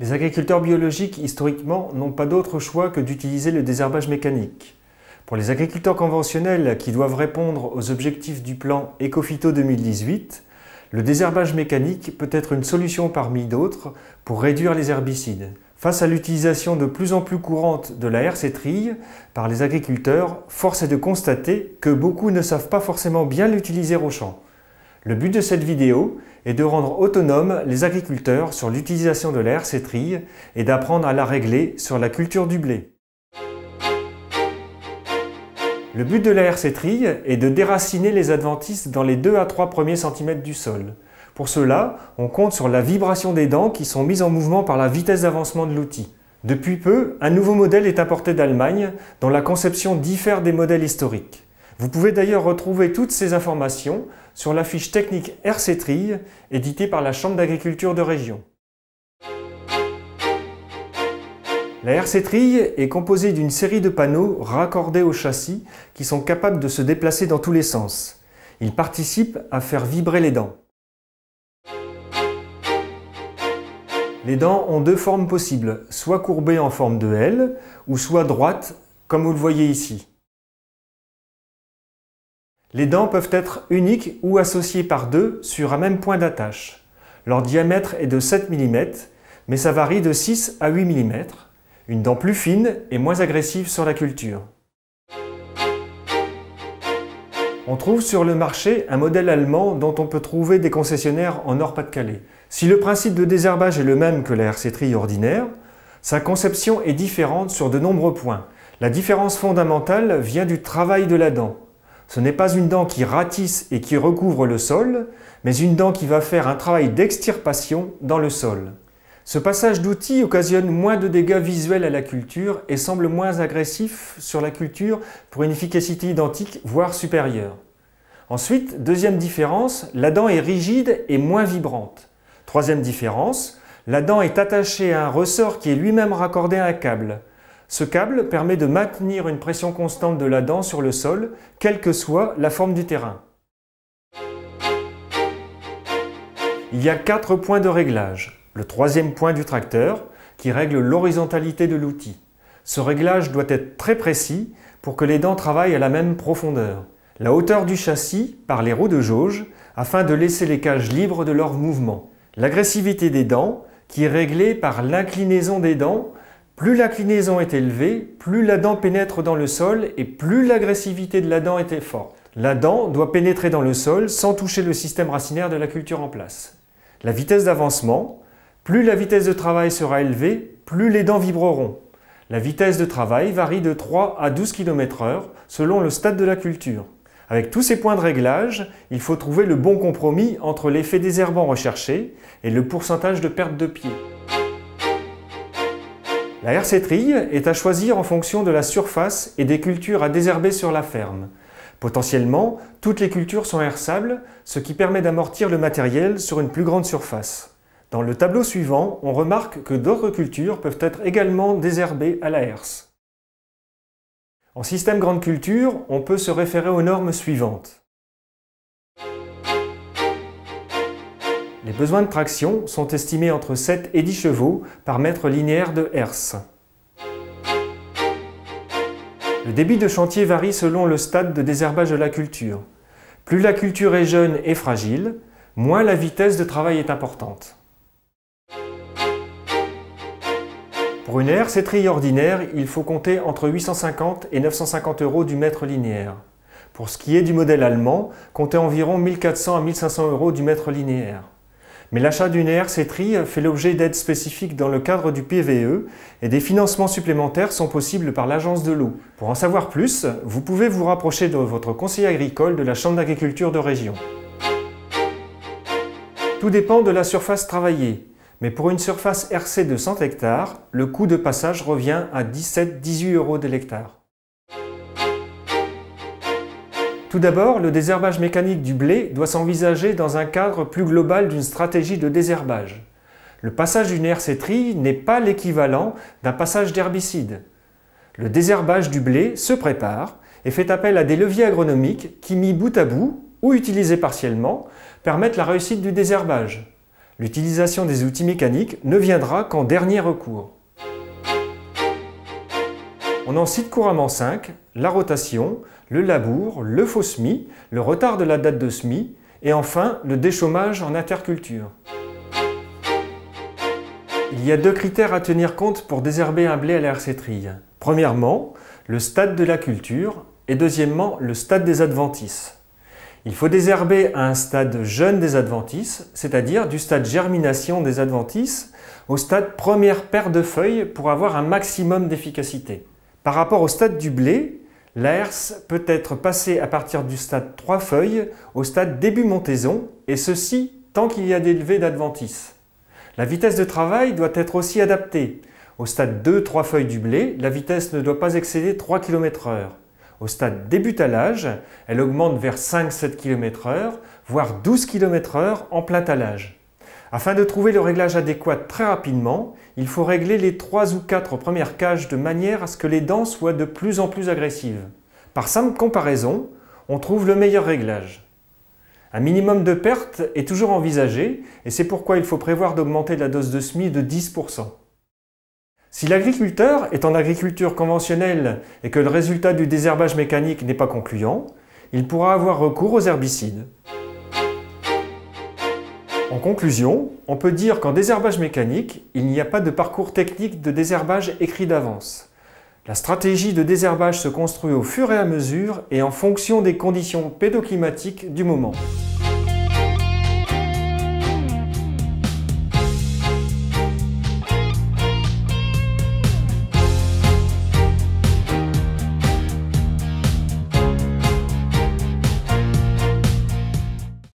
Les agriculteurs biologiques, historiquement, n'ont pas d'autre choix que d'utiliser le désherbage mécanique. Pour les agriculteurs conventionnels qui doivent répondre aux objectifs du plan Ecophyto 2018, le désherbage mécanique peut être une solution parmi d'autres pour réduire les herbicides. Face à l'utilisation de plus en plus courante de la herse-trille par les agriculteurs, force est de constater que beaucoup ne savent pas forcément bien l'utiliser au champ. Le but de cette vidéo est de rendre autonomes les agriculteurs sur l'utilisation de la herse-trille et d'apprendre à la régler sur la culture du blé. Le but de la herse-trille est de déraciner les adventices dans les 2 à 3 premiers centimètres du sol. Pour cela, on compte sur la vibration des dents qui sont mises en mouvement par la vitesse d'avancement de l'outil. Depuis peu, un nouveau modèle est importé d'Allemagne dont la conception diffère des modèles historiques. Vous pouvez d'ailleurs retrouver toutes ces informations sur la fiche technique herse-trille éditée par la Chambre d'agriculture de région. La herse-trille est composée d'une série de panneaux raccordés au châssis qui sont capables de se déplacer dans tous les sens. Ils participent à faire vibrer les dents. Les dents ont 2 formes possibles, soit courbées en forme de L, ou soit droites, comme vous le voyez ici. Les dents peuvent être uniques ou associées par 2 sur un même point d'attache. Leur diamètre est de 7 mm, mais ça varie de 6 à 8 mm. Une dent plus fine et moins agressive sur la culture. On trouve sur le marché un modèle allemand dont on peut trouver des concessionnaires en Nord-Pas-de-Calais. Si le principe de désherbage est le même que la herse-trille ordinaire, sa conception est différente sur de nombreux points. La différence fondamentale vient du travail de la dent. Ce n'est pas une dent qui ratisse et qui recouvre le sol, mais une dent qui va faire un travail d'extirpation dans le sol. Ce passage d'outil occasionne moins de dégâts visuels à la culture et semble moins agressif sur la culture pour une efficacité identique, voire supérieure. Ensuite, deuxième différence, la dent est rigide et moins vibrante. Troisième différence, la dent est attachée à un ressort qui est lui-même raccordé à un câble. Ce câble permet de maintenir une pression constante de la dent sur le sol, quelle que soit la forme du terrain. Il y a 4 points de réglage. Le 3e point du tracteur, qui règle l'horizontalité de l'outil. Ce réglage doit être très précis pour que les dents travaillent à la même profondeur. La hauteur du châssis par les roues de jauge, afin de laisser les cages libres de leur mouvement. L'agressivité des dents, qui est réglée par l'inclinaison des dents. Plus l'inclinaison est élevée, plus la dent pénètre dans le sol et plus l'agressivité de la dent est forte. La dent doit pénétrer dans le sol sans toucher le système racinaire de la culture en place. La vitesse d'avancement. Plus la vitesse de travail sera élevée, plus les dents vibreront. La vitesse de travail varie de 3 à 12 km/h selon le stade de la culture. Avec tous ces points de réglage, il faut trouver le bon compromis entre l'effet désherbant recherché et le pourcentage de perte de pied. La herse-trille est à choisir en fonction de la surface et des cultures à désherber sur la ferme. Potentiellement, toutes les cultures sont hersables, ce qui permet d'amortir le matériel sur une plus grande surface. Dans le tableau suivant, on remarque que d'autres cultures peuvent être également désherbées à la herse. En système grande culture, on peut se référer aux normes suivantes. Les besoins de traction sont estimés entre 7 et 10 chevaux par mètre linéaire de herse. Le débit de chantier varie selon le stade de désherbage de la culture. Plus la culture est jeune et fragile, moins la vitesse de travail est importante. Pour une herse-trille ordinaire, il faut compter entre 850 et 950 € du mètre linéaire. Pour ce qui est du modèle allemand, comptez environ 1400 à 1500 € du mètre linéaire. Mais l'achat d'une herse-trille fait l'objet d'aides spécifiques dans le cadre du PVE et des financements supplémentaires sont possibles par l'Agence de l'eau. Pour en savoir plus, vous pouvez vous rapprocher de votre conseiller agricole de la Chambre d'agriculture de région. Tout dépend de la surface travaillée. Mais pour une surface hercée de 100 hectares, le coût de passage revient à 17-18 € de l'hectare. Tout d'abord, le désherbage mécanique du blé doit s'envisager dans un cadre plus global d'une stratégie de désherbage. Le passage d'une herse-trille n'est pas l'équivalent d'un passage d'herbicide. Le désherbage du blé se prépare et fait appel à des leviers agronomiques qui, mis bout à bout ou utilisés partiellement, permettent la réussite du désherbage. L'utilisation des outils mécaniques ne viendra qu'en dernier recours. On en cite couramment 5, la rotation, le labour, le faux semis, le retard de la date de semis et enfin le déchômage en interculture. Il y a 2 critères à tenir compte pour désherber un blé à la hersétrille. Premièrement, le stade de la culture et deuxièmement, le stade des adventices. Il faut désherber à un stade jeune des adventices, c'est-à-dire du stade germination des adventices au stade première paire de feuilles pour avoir un maximum d'efficacité. Par rapport au stade du blé, la herse peut être passée à partir du stade 3 feuilles au stade début montaison, et ceci tant qu'il y a des levées d'adventices. La vitesse de travail doit être aussi adaptée. Au stade 2-3 feuilles du blé, la vitesse ne doit pas excéder 3 km/h. Au stade débutalage, elle augmente vers 5-7 km/h, voire 12 km/h en plein talage. Afin de trouver le réglage adéquat très rapidement, il faut régler les 3 ou 4 premières cages de manière à ce que les dents soient de plus en plus agressives. Par simple comparaison, on trouve le meilleur réglage. Un minimum de perte est toujours envisagé et c'est pourquoi il faut prévoir d'augmenter la dose de semis de 10%. Si l'agriculteur est en agriculture conventionnelle et que le résultat du désherbage mécanique n'est pas concluant, il pourra avoir recours aux herbicides. En conclusion, on peut dire qu'en désherbage mécanique, il n'y a pas de parcours technique de désherbage écrit d'avance. La stratégie de désherbage se construit au fur et à mesure et en fonction des conditions pédoclimatiques du moment.